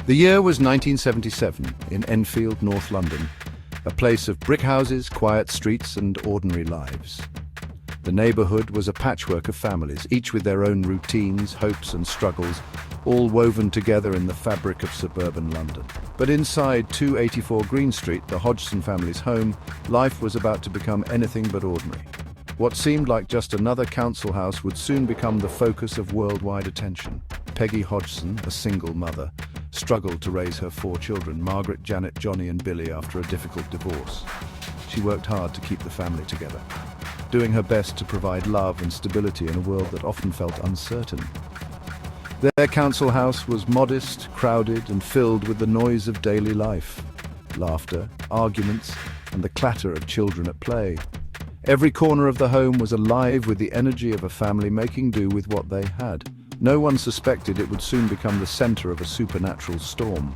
The year was 1977 in Enfield, North London, a place of brick houses, quiet streets and ordinary lives. The neighbourhood was a patchwork of families, each with their own routines, hopes and struggles, all woven together in the fabric of suburban London. But inside 284 Green Street, the Hodgson family's home, life was about to become anything but ordinary. What seemed like just another council house would soon become the focus of worldwide attention. Peggy Hodgson, a single mother, struggled to raise her 4 children, Margaret, Janet, Johnny and Billy, after a difficult divorce. She worked hard to keep the family together, doing her best to provide love and stability in a world that often felt uncertain. Their council house was modest, crowded and filled with the noise of daily life, laughter, arguments and the clatter of children at play. Every corner of the home was alive with the energy of a family making do with what they had. No one suspected it would soon become the center of a supernatural storm.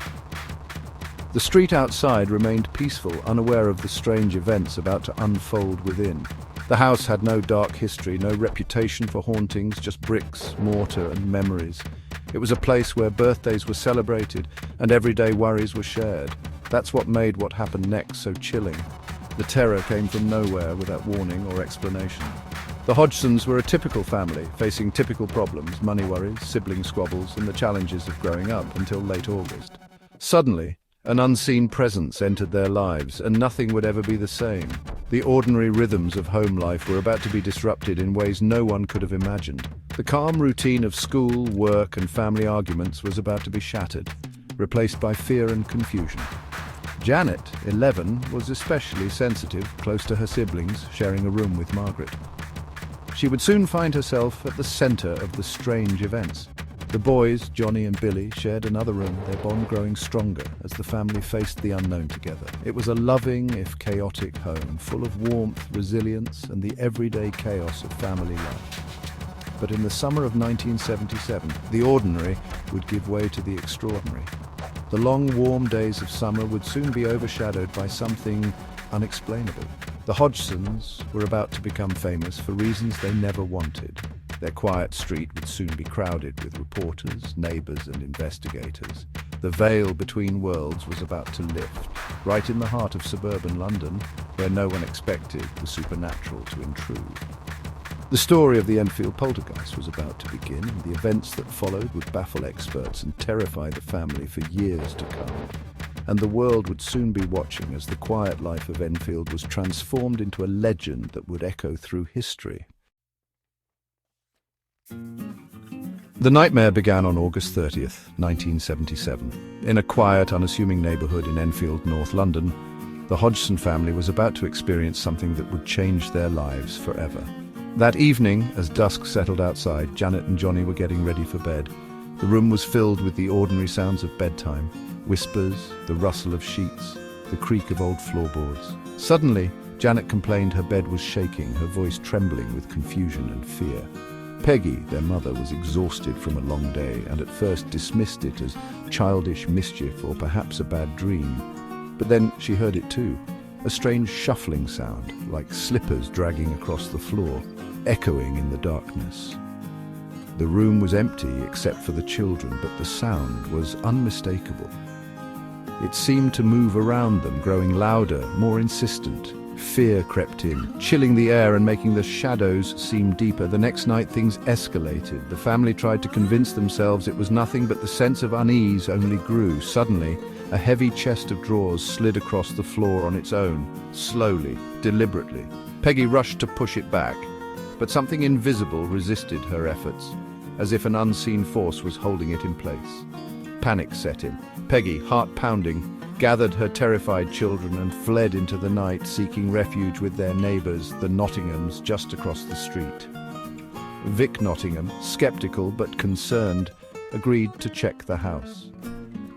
The street outside remained peaceful, unaware of the strange events about to unfold within. The house had no dark history, no reputation for hauntings, just bricks, mortar and memories. It was a place where birthdays were celebrated and everyday worries were shared. That's what made what happened next so chilling. The terror came from nowhere without warning or explanation. The Hodgsons were a typical family, facing typical problems, money worries, sibling squabbles, and the challenges of growing up until late August. Suddenly, an unseen presence entered their lives, and nothing would ever be the same. The ordinary rhythms of home life were about to be disrupted in ways no one could have imagined. The calm routine of school, work, and family arguments was about to be shattered, replaced by fear and confusion. Janet, 11, was especially sensitive, close to her siblings, sharing a room with Margaret. She would soon find herself at the center of the strange events. The boys, Johnny and Billy, shared another room, their bond growing stronger as the family faced the unknown together. It was a loving, if chaotic, home, full of warmth, resilience, and the everyday chaos of family life. But in the summer of 1977, the ordinary would give way to the extraordinary. The long, warm days of summer would soon be overshadowed by something unexplainable. The Hodgsons were about to become famous for reasons they never wanted. Their quiet street would soon be crowded with reporters, neighbors and investigators. The veil between worlds was about to lift, right in the heart of suburban London, where no one expected the supernatural to intrude. The story of the Enfield Poltergeist was about to begin, and the events that followed would baffle experts and terrify the family for years to come. And the world would soon be watching as the quiet life of Enfield was transformed into a legend that would echo through history. The nightmare began on August 30th, 1977. In a quiet, unassuming neighbourhood in Enfield, North London, the Hodgson family was about to experience something that would change their lives forever. That evening, as dusk settled outside, Janet and Johnny were getting ready for bed. The room was filled with the ordinary sounds of bedtime, whispers, the rustle of sheets, the creak of old floorboards. Suddenly, Janet complained her bed was shaking, her voice trembling with confusion and fear. Peggy, their mother, was exhausted from a long day and at first dismissed it as childish mischief or perhaps a bad dream. But then she heard it too, a strange shuffling sound, like slippers dragging across the floor, echoing in the darkness. The room was empty except for the children, but the sound was unmistakable. It seemed to move around them, growing louder, more insistent. Fear crept in, chilling the air and making the shadows seem deeper. The next night things escalated. The family tried to convince themselves it was nothing, but the sense of unease only grew. Suddenly, a heavy chest of drawers slid across the floor on its own, slowly, deliberately. Peggy rushed to push it back, but something invisible resisted her efforts, as if an unseen force was holding it in place. Panic set in. Peggy, heart pounding, gathered her terrified children and fled into the night, seeking refuge with their neighbours, the Nottinghams, just across the street. Vic Nottingham, sceptical but concerned, agreed to check the house.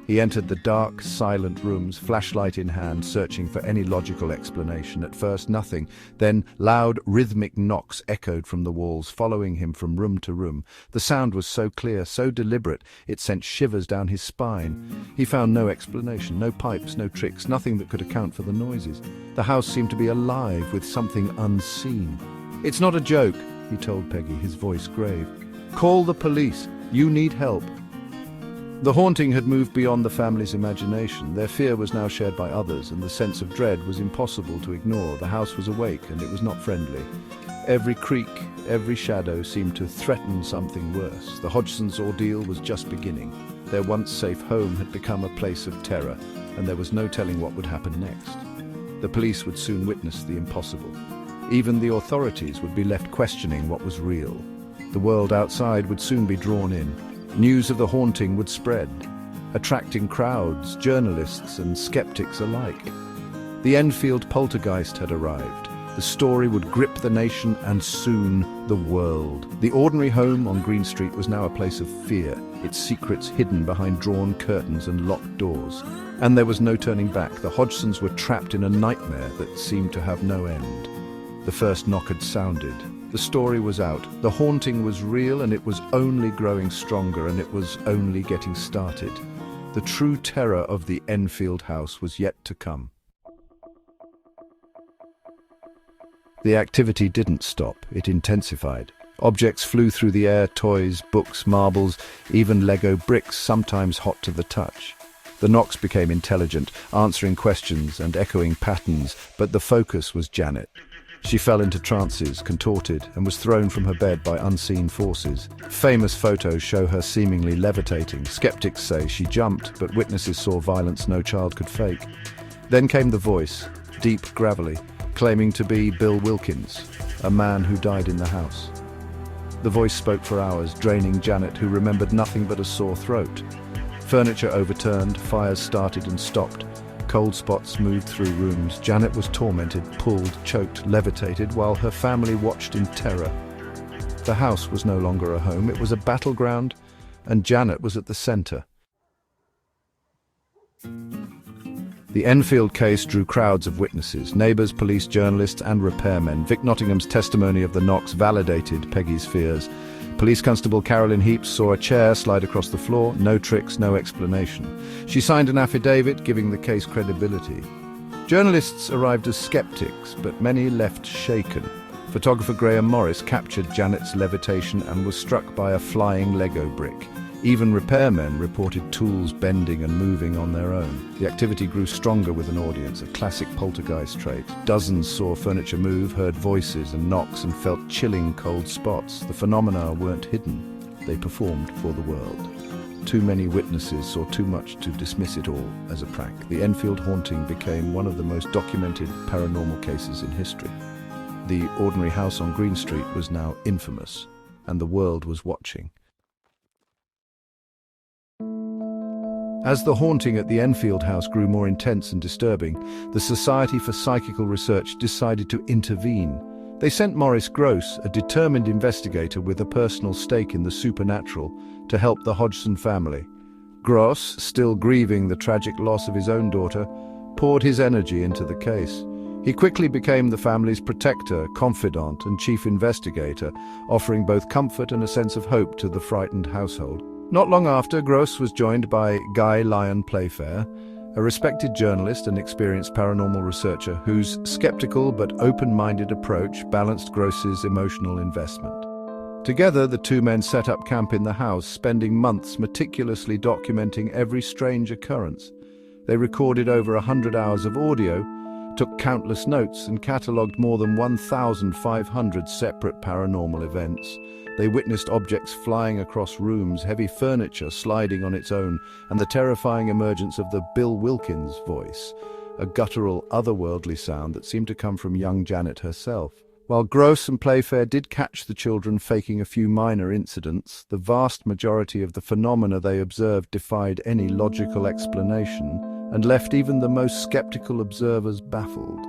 He entered the dark, silent rooms, flashlight in hand, searching for any logical explanation. At first, nothing. Then, loud, rhythmic knocks echoed from the walls, following him from room to room. The sound was so clear, so deliberate, it sent shivers down his spine. He found no explanation, no pipes, no tricks, nothing that could account for the noises. The house seemed to be alive with something unseen. "It's not a joke," he told Peggy, his voice grave. "Call the police. You need help." The haunting had moved beyond the family's imagination. Their fear was now shared by others, and the sense of dread was impossible to ignore. The house was awake, and it was not friendly. Every creak, every shadow seemed to threaten something worse. The Hodgsons' ordeal was just beginning. Their once safe home had become a place of terror, and there was no telling what would happen next. The police would soon witness the impossible. Even the authorities would be left questioning what was real. The world outside would soon be drawn in. News of the haunting would spread, attracting crowds, journalists and skeptics alike. The Enfield Poltergeist had arrived. The story would grip the nation and soon the world. The ordinary home on Green Street was now a place of fear, its secrets hidden behind drawn curtains and locked doors. And there was no turning back. The Hodgsons were trapped in a nightmare that seemed to have no end. The first knock had sounded. The story was out. The haunting was real, and it was only growing stronger, and it was only getting started. The true terror of the Enfield house was yet to come. The activity didn't stop, it intensified. Objects flew through the air, toys, books, marbles, even Lego bricks, sometimes hot to the touch. The knocks became intelligent, answering questions and echoing patterns, but the focus was Janet. She fell into trances, contorted, and was thrown from her bed by unseen forces. Famous photos show her seemingly levitating. Skeptics say she jumped, but witnesses saw violence no child could fake. Then came the voice, deep, gravelly, claiming to be Bill Wilkins, a man who died in the house. The voice spoke for hours, draining Janet, who remembered nothing but a sore throat. Furniture overturned, fires started and stopped. Cold spots moved through rooms. Janet was tormented, pulled, choked, levitated, while her family watched in terror. The house was no longer a home, it was a battleground, and Janet was at the center. The Enfield case drew crowds of witnesses, neighbors, police, journalists, and repairmen. Vic Nottingham's testimony of the knocks validated Peggy's fears. Police Constable Carolyn Heaps saw a chair slide across the floor, no tricks, no explanation. She signed an affidavit giving the case credibility. Journalists arrived as skeptics, but many left shaken. Photographer Graham Morris captured Janet's levitation and was struck by a flying Lego brick. Even repairmen reported tools bending and moving on their own. The activity grew stronger with an audience, a classic poltergeist trait. Dozens saw furniture move, heard voices and knocks, and felt chilling cold spots. The phenomena weren't hidden. They performed for the world. Too many witnesses saw too much to dismiss it all as a prank. The Enfield haunting became one of the most documented paranormal cases in history. The ordinary house on Green Street was now infamous, and the world was watching. As the haunting at the Enfield house grew more intense and disturbing, the Society for Psychical Research decided to intervene. They sent Maurice Grosse, a determined investigator with a personal stake in the supernatural, to help the Hodgson family. Grosse, still grieving the tragic loss of his own daughter, poured his energy into the case. He quickly became the family's protector, confidant, and chief investigator, offering both comfort and a sense of hope to the frightened household. Not long after, Grosse was joined by Guy Lyon Playfair, a respected journalist and experienced paranormal researcher whose skeptical but open-minded approach balanced Grosse's emotional investment. Together, the two men set up camp in the house, spending months meticulously documenting every strange occurrence. They recorded over 100 hours of audio, took countless notes, and catalogued more than 1,500 separate paranormal events. They witnessed objects flying across rooms, heavy furniture sliding on its own, and the terrifying emergence of the Bill Wilkins voice, a guttural, otherworldly sound that seemed to come from young Janet herself. While Grosse and Playfair did catch the children faking a few minor incidents, the vast majority of the phenomena they observed defied any logical explanation and left even the most skeptical observers baffled.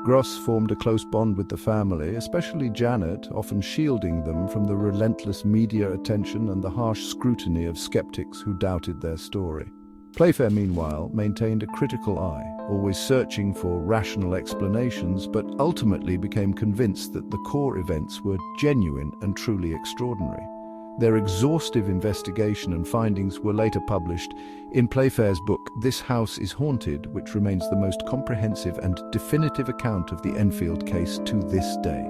Grosse formed a close bond with the family, especially Janet, often shielding them from the relentless media attention and the harsh scrutiny of skeptics who doubted their story. Playfair, meanwhile, maintained a critical eye, always searching for rational explanations, but ultimately became convinced that the core events were genuine and truly extraordinary. Their exhaustive investigation and findings were later published in Playfair's book, This House is Haunted, which remains the most comprehensive and definitive account of the Enfield case to this day.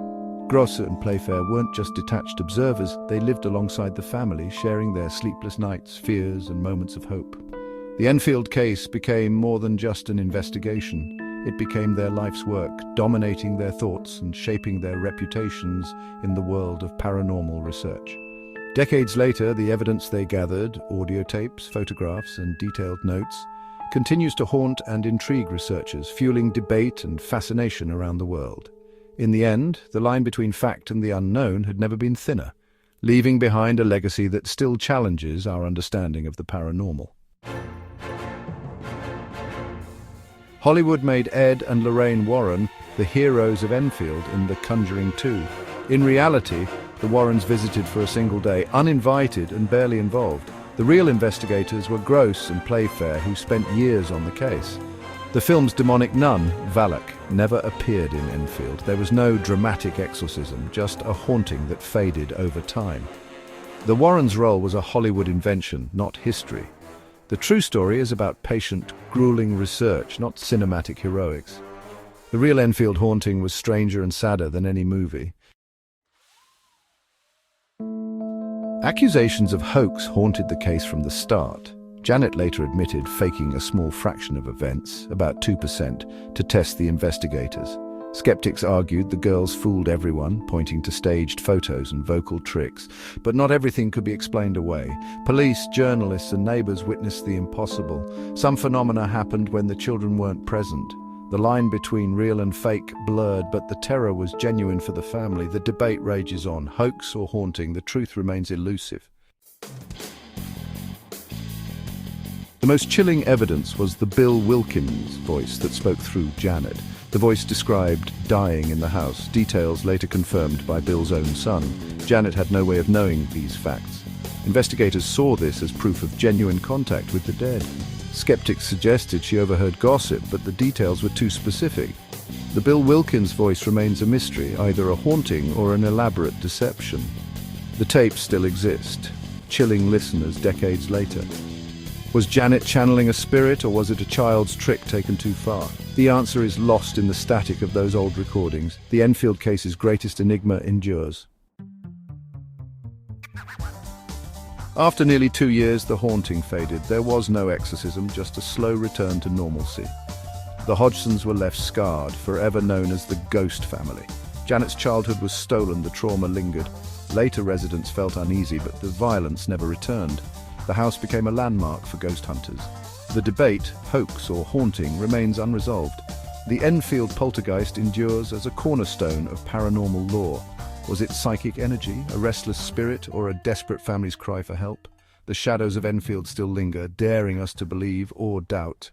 Grosse and Playfair weren't just detached observers, they lived alongside the family, sharing their sleepless nights, fears, and moments of hope. The Enfield case became more than just an investigation. It became their life's work, dominating their thoughts and shaping their reputations in the world of paranormal research. Decades later, the evidence they gathered, audio tapes, photographs, and detailed notes, continues to haunt and intrigue researchers, fueling debate and fascination around the world. In the end, the line between fact and the unknown had never been thinner, leaving behind a legacy that still challenges our understanding of the paranormal. Hollywood made Ed and Lorraine Warren the heroes of Enfield in The Conjuring 2. In reality, the Warrens visited for a single day, uninvited and barely involved. The real investigators were Grosse and Playfair, who spent years on the case. The film's demonic nun, Valak, never appeared in Enfield. There was no dramatic exorcism, just a haunting that faded over time. The Warrens' role was a Hollywood invention, not history. The true story is about patient, grueling research, not cinematic heroics. The real Enfield haunting was stranger and sadder than any movie. Accusations of hoax haunted the case from the start. Janet later admitted faking a small fraction of events, about 2%, to test the investigators. Skeptics argued the girls fooled everyone, pointing to staged photos and vocal tricks. But not everything could be explained away. Police, journalists, and neighbors witnessed the impossible. Some phenomena happened when the children weren't present. The line between real and fake blurred, but the terror was genuine for the family. The debate rages on. Hoax or haunting, the truth remains elusive. The most chilling evidence was the Bill Wilkins voice that spoke through Janet. The voice described dying in the house, details later confirmed by Bill's own son. Janet had no way of knowing these facts. Investigators saw this as proof of genuine contact with the dead. Skeptics suggested she overheard gossip, but the details were too specific. The Bill Wilkins voice remains a mystery, either a haunting or an elaborate deception. The tapes still exist, chilling listeners decades later. Was Janet channeling a spirit, or was it a child's trick taken too far? The answer is lost in the static of those old recordings. The Enfield case's greatest enigma endures. After nearly 2 years, the haunting faded. There was no exorcism, just a slow return to normalcy. The Hodgsons were left scarred, forever known as the ghost family. Janet's childhood was stolen, the trauma lingered. Later residents felt uneasy, but the violence never returned. The house became a landmark for ghost hunters. The debate, hoax or haunting, remains unresolved. The Enfield Poltergeist endures as a cornerstone of paranormal lore. Was it psychic energy, a restless spirit, or a desperate family's cry for help? The shadows of Enfield still linger, daring us to believe or doubt.